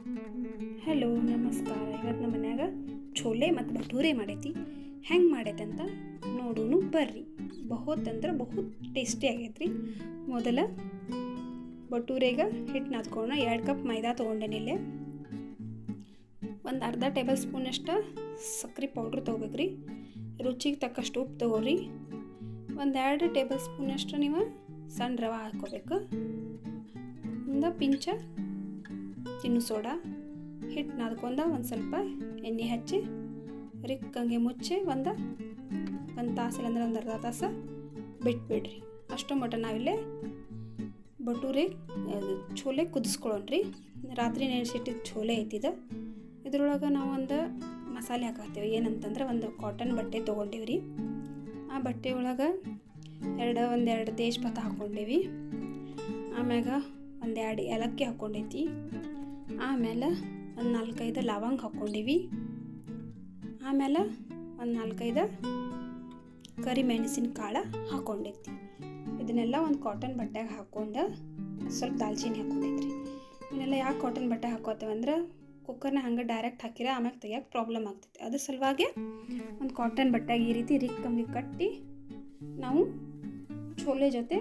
Hello ನಮಸ್ಕಾರ. ಇವತ್ತು ನಮ್ಮ ಮನ್ಯಾಗ ಛೋಲೆ ಮತ್ತು ಭಟೂರೆ ಮಾಡೈತಿ. ಹೆಂಗೆ ಮಾಡೈತೆ ಅಂತ ನೋಡೋನು ಬರ್ರಿ. ಬಹುತ್ ಅಂದ್ರೆ ಬಹುತ್ ಟೇಸ್ಟಿ ಆಗೈತ್ರಿ. ಮೊದಲ ಭಟೂರೆಗೆ ಹಿಟ್ಟು ನಾದ್ಕೊಳ್ಳೋಣ. 2 ಕಪ್ ಮೈದಾ ತೊಗೊಂಡೇನಿಲ್ಲೇ. ಒಂದು ಅರ್ಧ ಟೇಬಲ್ ಸ್ಪೂನಷ್ಟು ಸಕ್ಕರೆ ಪೌಡ್ರ್ ತೊಗೋಬೇಕ್ರಿ. ರುಚಿಗೆ ತಕ್ಕಷ್ಟು ಉಪ್ಪು ತೊಗೊಳ್ರಿ. 1-2 ಟೇಬಲ್ ಸ್ಪೂನಷ್ಟು ನೀವು ಸಣ್ಣ ರವೆ ಹಾಕ್ಕೋಬೇಕು. ಒಂದು ಪಿಂಚ ತಿನ್ನು ಸೋಡಾ. ಹಿಟ್ಟು ನಾದ್ಕೊಂಡ ಒಂದು ಸ್ವಲ್ಪ ಎಣ್ಣೆ ಹಚ್ಚಿ ರಿಕ್ಕಂಗೆ ಮುಚ್ಚಿ ಒಂದು ತಾಸು ಇಲ್ಲಾಂದ್ರೆ ಒಂದು ಅರ್ಧ ತಾಸು ಬಿಟ್ಬಿಡ್ರಿ. ಅಷ್ಟು ಮಟ್ಟ ನಾವಿಲ್ಲೇ ಭಟೂರೆ ಛೋಲೆ ಕುದಿಸ್ಕೊಳ್ಳೋಣ್ರಿ. ರಾತ್ರಿ ನೆನೆಸಿಟ್ಟಿದ್ದು ಛೋಲೆ ಐತಿದ. ಇದ್ರೊಳಗೆ ನಾವು ಒಂದು ಮಸಾಲೆ ಹಾಕತ್ತೀವಿ. ಏನಂತಂದ್ರೆ ಒಂದು ಕಾಟನ್ ಬಟ್ಟೆ ತೊಗೊಂಡೀವಿ. ಆ ಬಟ್ಟೆ ಒಳಗೆ ಒಂದೆರಡು ತೇಜ್ಪತ್ತ ಹಾಕ್ಕೊಂಡೀವಿ. ಆಮ್ಯಾಗ 1-2 ಏಲಕ್ಕಿ ಹಾಕ್ಕೊಂಡೈತಿ. ಆಮೇಲೆ ಒಂದು 4-5 ಲವಂಗ ಹಾಕ್ಕೊಂಡೀವಿ. ಆಮೇಲೆ ಒಂದು 4-5 ಕರಿಮೆಣಸಿನ ಕಾಳು ಹಾಕ್ಕೊಂಡೈತಿ. ಇದನ್ನೆಲ್ಲ ಒಂದು ಕಾಟನ್ ಬಟ್ಟೆಗೆ ಹಾಕ್ಕೊಂಡು ಸ್ವಲ್ಪ ದಾಲ್ಚಿನ್ನಿ ಹಾಕ್ಕೊಂಡೈತ್ರಿ. ಇವನ್ನೆಲ್ಲ ಯಾಕೆ ಕಾಟನ್ ಬಟ್ಟೆ ಹಾಕೋತೇವೆ ಅಂದ್ರೆ ಕುಕ್ಕರ್ನ ಹಂಗೆ ಡೈರೆಕ್ಟ್ ಹಾಕಿರ ಆಮ್ಯಾಗ ತೆಗಿಯೋಕೆ ಪ್ರಾಬ್ಲಮ್ ಆಗ್ತೈತಿ. ಅದ್ರ ಸಲುವಾಗಿ ಒಂದು ಕಾಟನ್ ಬಟ್ಟೆಗೆ ಈ ರೀತಿ ರಿಕ್ಕಂಗೆ ಕಟ್ಟಿ ನಾವು ಛೋಲೆ ಜೊತೆ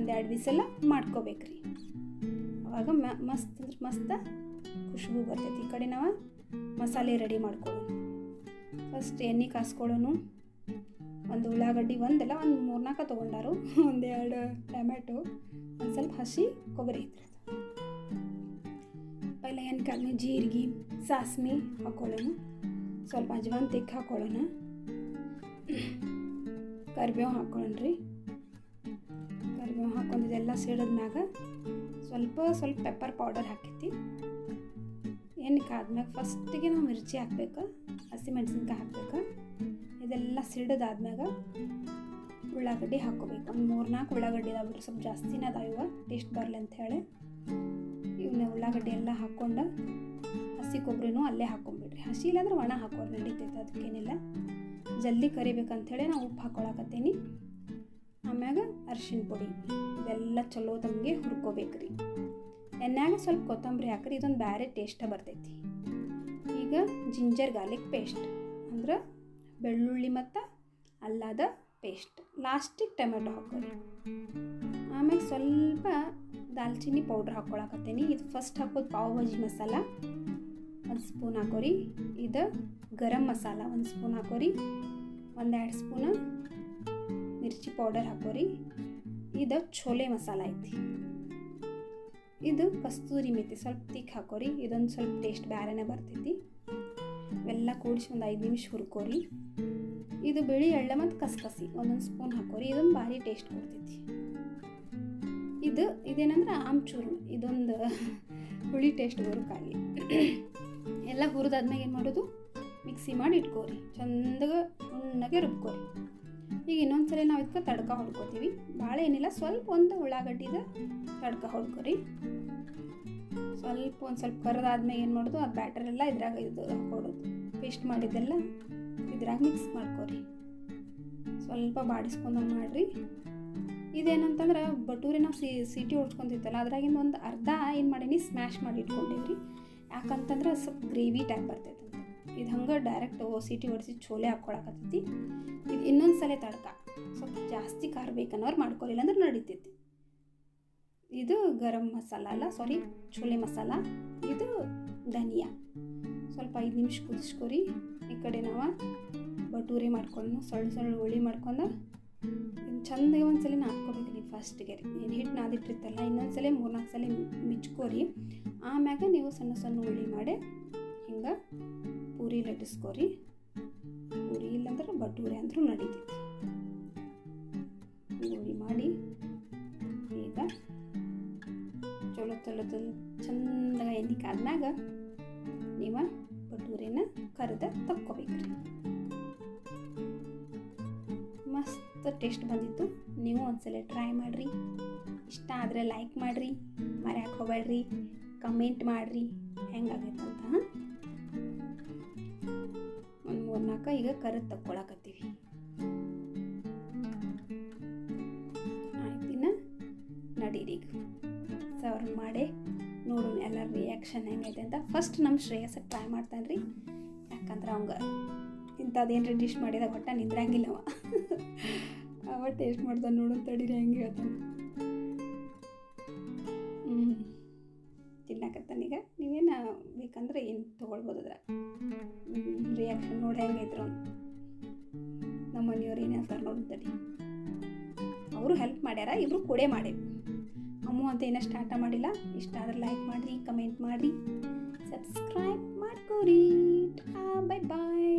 1-2 ವಿಸಲ ಮಾಡ್ಕೋಬೇಕ್ರಿ. ಅವಾಗ ಮಸ್ತ್ ಖುಷ್ಬು ಬರ್ತೈತಿ. ಈ ಕಡೆ ನಾವು ಮಸಾಲೆ ರೆಡಿ ಮಾಡ್ಕೊಳ್ಳೋಣ. ಫಸ್ಟ್ ಎಣ್ಣೆ ಕಾಸ್ಕೊಳ್ಳೋನು. ಒಂದು ಉಳ್ಳಾಗಡ್ಡಿ ಒಂದು 3-4 ತೊಗೊಂಡಾರು. 1-2 ಟೊಮೆಟೊ, ಒಂದು ಸ್ವಲ್ಪ ಹಸಿ ಕೊಬ್ಬರಿ ಐತ್ರಿ. ಪೈಲೆ ಎಣ್ಣೆ ಕಾದ್ಮೇಲೆ ಜೀರಿಗೆ, ಸಾಸ್ಮಿ ಹಾಕ್ಕೊಳ್ಳೋಣ. ಸ್ವಲ್ಪ ಅಜ್ವಾನ್ ತೆಕ್ ಹಾಕ್ಕೊಳ್ಳೋಣ. ಕರಿಬೇವು ಹಾಕ್ಕೊಳ್ಳೋಣ್ರಿ. ಕರಿಬೇವು ಹಾಕ್ಕೊಂಡಿದ್ದೆಲ್ಲ ಸಿಡಿದ್ಮ್ಯಾಗ ಸ್ವಲ್ಪ ಪೆಪ್ಪರ್ ಪೌಡರ್ ಹಾಕೈತಿ. ಎಣ್ಣೆ ಕಾದ್ಮ್ಯಾಗ ಫಸ್ಟಿಗೆ ನಾವು ಮಿರ್ಚಿ ಹಾಕ್ಬೇಕು, ಹಸಿಮೆಣ್ಸಿನ್ಕಾಯಿ ಹಾಕ್ಬೇಕು. ಇದೆಲ್ಲ ಸಿಡಿದಾದ್ಮ್ಯಾಗ ಉಳ್ಳಾಗಡ್ಡಿ ಹಾಕ್ಕೋಬೇಕು. ಒಂದು 3-4 ಉಳ್ಳಾಗಡ್ಡಿ ಇದಾವೆ. ಸ್ವಲ್ಪ ಜಾಸ್ತಿನೇ ಅದಾವ ಟೇಸ್ಟ್ ಬರಲಿ ಅಂತ ಹೇಳಿ ಇವನ್ನ ಉಳ್ಳಾಗಡ್ಡಿ ಎಲ್ಲ ಹಾಕ್ಕೊಂಡು ಹಸಿ ಕೊಬ್ಬರಿನೂ ಅಲ್ಲೇ ಹಾಕ್ಕೊಂಬಿಡ್ರಿ. ಹಸಿ ಇಲ್ಲಾಂದ್ರೆ ಒಣ ಹಾಕೋರು ನಡೀತೈತೆ, ಅದಕ್ಕೇನಿಲ್ಲ. ಜಲ್ದಿ ಕರಿಬೇಕಂಥೇಳಿ ನಾವು ಉಪ್ಪು ಹಾಕ್ಕೊಳಕತ್ತೀನಿ. ಆಮ್ಯಾಗ ಅರಿಶಿನ ಪುಡಿ ಇದೆಲ್ಲ ಚಲೋ ತಮಗೆ ಹುರ್ಕೋಬೇಕ್ರಿ. ಎಣ್ಣೆಯಾಗ ಸ್ವಲ್ಪ ಕೊತ್ತಂಬರಿ ಹಾಕ್ರಿ. ಇದೊಂದು ಬೇರೆ ಟೇಸ್ಟ ಬರ್ತೈತಿ. ಈಗ ಜಿಂಜರ್ ಗಾರ್ಲಿಕ್ ಪೇಸ್ಟ್ ಅಂದ್ರೆ ಬೆಳ್ಳುಳ್ಳಿ ಮತ್ತು ಅಲ್ಲದ ಪೇಸ್ಟ್. ಲಾಸ್ಟಿಗೆ ಟೊಮೆಟೊ ಹಾಕೋರಿ. ಆಮೇಲೆ ಸ್ವಲ್ಪ ದಾಲ್ಚಿನ್ನಿ ಪೌಡ್ರ್ ಹಾಕ್ಕೊಳಕತ್ತೀನಿ. ಇದು ಫಸ್ಟ್ ಹಾಕೋದು ಪಾವ್ ಭಾಜಿ ಮಸಾಲ 1 ಸ್ಪೂನ್ ಹಾಕೋರಿ. ಇದು ಗರಂ ಮಸಾಲ 1 ಸ್ಪೂನ್ ಹಾಕೋರಿ. 1-2 ಸ್ಪೂನ್ ಮಿರ್ಚಿ ಪೌಡರ್ ಹಾಕೋರಿ. ಇದು ಛೋಲೆ ಮಸಾಲ ಐತಿ. ಇದು ಕಸ್ತೂರಿ ಮೆಥಿ ಸ್ವಲ್ಪ ತಿಕ್ ಹಾಕೋರಿ. ಇದೊಂದು ಸ್ವಲ್ಪ ಟೇಸ್ಟ್ ಬೇರೆನೇ ಬರ್ತೈತಿ. ಇವೆಲ್ಲ ಕೂಡಿಸಿ ಒಂದು 5 ನಿಮಿಷ ಹುರ್ಕೋರಿ. ಇದು ಬಿಳಿ ಎಳ್ಳು ಮತ್ತು ಕಸಕಸಿ 1 ಸ್ಪೂನ್ ಹಾಕೋರಿ. ಇದೊಂದು ಭಾರಿ ಟೇಸ್ಟ್ ಕೊಡ್ತೈತಿ. ಇದೇನಂದ್ರೆ ಆಮ್ಚೂರು. ಇದೊಂದು ಹುಳಿ ಟೇಸ್ಟ್ ಬರೋಕ್ಕಾಗಿ ಎಲ್ಲ ಹುರಿದಾದ್ಮೇಲೆ ಏನು ಮಾಡೋದು, ಮಿಕ್ಸಿ ಮಾಡಿ ಇಟ್ಕೋರಿ. ಚಂದಗೆ ಉಣ್ಣಗೆ ರುಬ್ಕೋರಿ. ಈಗ ಇನ್ನೊಂದ್ಸಲ ನಾವು ಇದಕ್ಕೆ ತಡ್ಕ ಹೊಡ್ಕೋತೀವಿ. ಭಾಳ ಏನಿಲ್ಲ, ಸ್ವಲ್ಪ ಒಂದು ಉಳ್ಳಾಗಡ್ಡಿದ ತಡ್ಕ ಹೊಡ್ಕೋರಿ. ಒಂದು ಸ್ವಲ್ಪ ಕರೆದಾದ್ಮೇಲೆ ಏನು ಮಾಡೋದು, ಅದು ಬ್ಯಾಟರೆಲ್ಲ ಇದ್ರಾಗ ಇದು ಹಾಕೊಡೋದು. ಪೇಸ್ಟ್ ಮಾಡಿದ್ದೆಲ್ಲ ಇದ್ರಾಗ ಮಿಕ್ಸ್ ಮಾಡ್ಕೋರಿ. ಸ್ವಲ್ಪ ಬಾಡಿಸ್ಕೊಂಡಂಗೆ ಮಾಡಿರಿ. ಇದೇನಂತಂದ್ರೆ ಭಟೂರೆ ನಾವು ಸೀಟಿ ಹೊಡ್ಸ್ಕೊಂತಿತ್ತಲ್ಲ ಅದ್ರಾಗಿಂದ ಒಂದು ಅರ್ಧ ಏನು ಮಾಡೀನಿ ಸ್ಮ್ಯಾಶ್ ಮಾಡಿ ಇಟ್ಕೊಂಡಿವ್ರಿ. ಯಾಕಂತಂದ್ರೆ ಸ್ವಲ್ಪ ಗ್ರೇವಿ ಟೈಪ್ ಬರ್ತೈತೆ ಅಂತ. ಇದು ಹಂಗೆ ಡೈರೆಕ್ಟ್ ಸೀಟಿ ಹೊಡಿಸಿ ಛೋಲೆ ಹಾಕ್ಕೊಳಕತ್ತೈತಿ. ಇದು ಇನ್ನೊಂದು ಸಲ ತಡ್ಕ ಸ್ವಲ್ಪ ಜಾಸ್ತಿ ಖಾರ ಬೇಕನ್ನೋರು ಮಾಡ್ಕೊಲಿಲ್ಲ ಅಂದ್ರೆ ನಡೀತೈತಿ. ಇದು ಗರಂ ಮಸಾಲ ಅಲ್ಲ, ಛೋಲೆ ಮಸಾಲ. ಇದು ಧನಿಯಾ. ಸ್ವಲ್ಪ 5 ನಿಮಿಷ ಕುದಿಸ್ಕೊರಿ. ಈ ಕಡೆ ನಾವು ಭಟೂರೆ ಮಾಡ್ಕೊಂಡು ಸಣ್ಣ ಹುಳಿ ಮಾಡ್ಕೊಂಡು ಚಂದಾಗಿ ಒಂದ್ಸಲ ನಾದ್ಕೋಬೇಕು ನೀವು. ಫಸ್ಟಿಗೆ ಏನು ಹಿಟ್ಟು ನಾದಿಟ್ಟಿರ್ತಲ್ಲ ಇನ್ನೊಂದ್ಸಲ 3-4 ಸಲ ಮಿಚ್ಕೋರಿ. ಆಮ್ಯಾಗ ನೀವು ಸಣ್ಣ ಹುಳಿ ಮಾಡಿ ಹಿಂಗೆ ಪೂರಿ ಲಟ್ಟಿಸ್ಕೋರಿ. ಪೂರಿ ಇಲ್ಲಾಂದ್ರೆ ಭಟೂರೆ ಅಂದ್ರೂ ನಡೀತೈತಿ. ಹುಳಿ ಮಾಡಿ ಈಗ ಚಲೋ ಚಂದಾಗ ಎಣ್ಣೆ ಕಾದ್ಮ್ಯಾಗ ನೀವು ಭಟೂರೆನ ಕರೆದ ತಕ್ಕೋಬೇಕ್ರಿ. ಮಸ್ತ್ ಟೇಸ್ಟ್ ಬಂದಿತ್ತು. ನೀವು ಒಂದ್ಸಲ ಟ್ರೈ ಮಾಡಿರಿ. ಇಷ್ಟ ಆದರೆ ಲೈಕ್ ಮಾಡಿರಿ, ಮರ್ಯಾಕೆ ಹೋಗ್ಬೇಡ್ರಿ, ಕಮೆಂಟ್ ಮಾಡಿರಿ ಹೆಂಗಾಗೈತಂತ. ಒಂದು 3-4 ಈಗ ಕರೆದು ತಕ್ಕೊಳಕತ್ತೀವಿ. ಆಯ್ತಿನ ನಡೀರಿ ಈಗ ಸರ್ವ್ ಮಾಡಿ ನೋಡೋಣ ಎಲ್ಲ ರಿಯಾಕ್ಷನ್ ಹೆಂಗೈತೆ ಅಂತ. ಫಸ್ಟ್ ನಮ್ಮ ಶ್ರೇಯಸ್ಸಕ್ಕೆ ಟ್ರೈ ಮಾಡ್ತಾನೆ ರೀ, ಯಾಕಂದ್ರೆ ಅವಂಗೆ ಇಂಥದ್ದೇನು ಡಿಶ್ ಮಾಡಿದಾಗ ಒಟ್ಟು ನಿಂದ್ರಂಗಿಲ್ಲವ. ಅವ ಟೇಸ್ಟ್ ಮಾಡ್ತಾನೆ, ನೋಡೋಣ ತಡೀರಿ ಹೆಂಗೆ ಹೇಳ್ತಾನೆ. ತಿನ್ನಕತ್ತಾನೀಗ. ನೀವೇನು ಬೇಕಂದ್ರೆ ಏನು ತೊಗೊಳ್ಬೋದು ಅದ್ರ ರಿಯಾಕ್ಷನ್ ನೋಡಿ ಹೆಂಗೈತ್ರು ಅಂತ. ನಮ್ಮ ಮನೆಯವ್ರು ಏನು ಹೇಳ್ತಾರೆ ನೋಡಿ ತಡಿ. ಅವರು ಹೆಲ್ಪ್ ಮಾಡ್ಯಾರ, ಇಬ್ಬರು ಕೂಡೇ ಮಾಡೇವಿ. ಅಮ್ಮು ಅಂತ ಏನೋ ಸ್ಟಾರ್ಟ ಮಾಡಿಲ್ಲ. ಇಷ್ಟ ಆದ್ರೆ ಲೈಕ್ ಮಾಡಿರಿ, ಕಮೆಂಟ್ ಮಾಡಿರಿ, ಸಬ್ಸ್ಕ್ರೈಬ್ ಮಾಡ್ಕೋರಿ. ಬಾಯ್ ಬಾಯ್.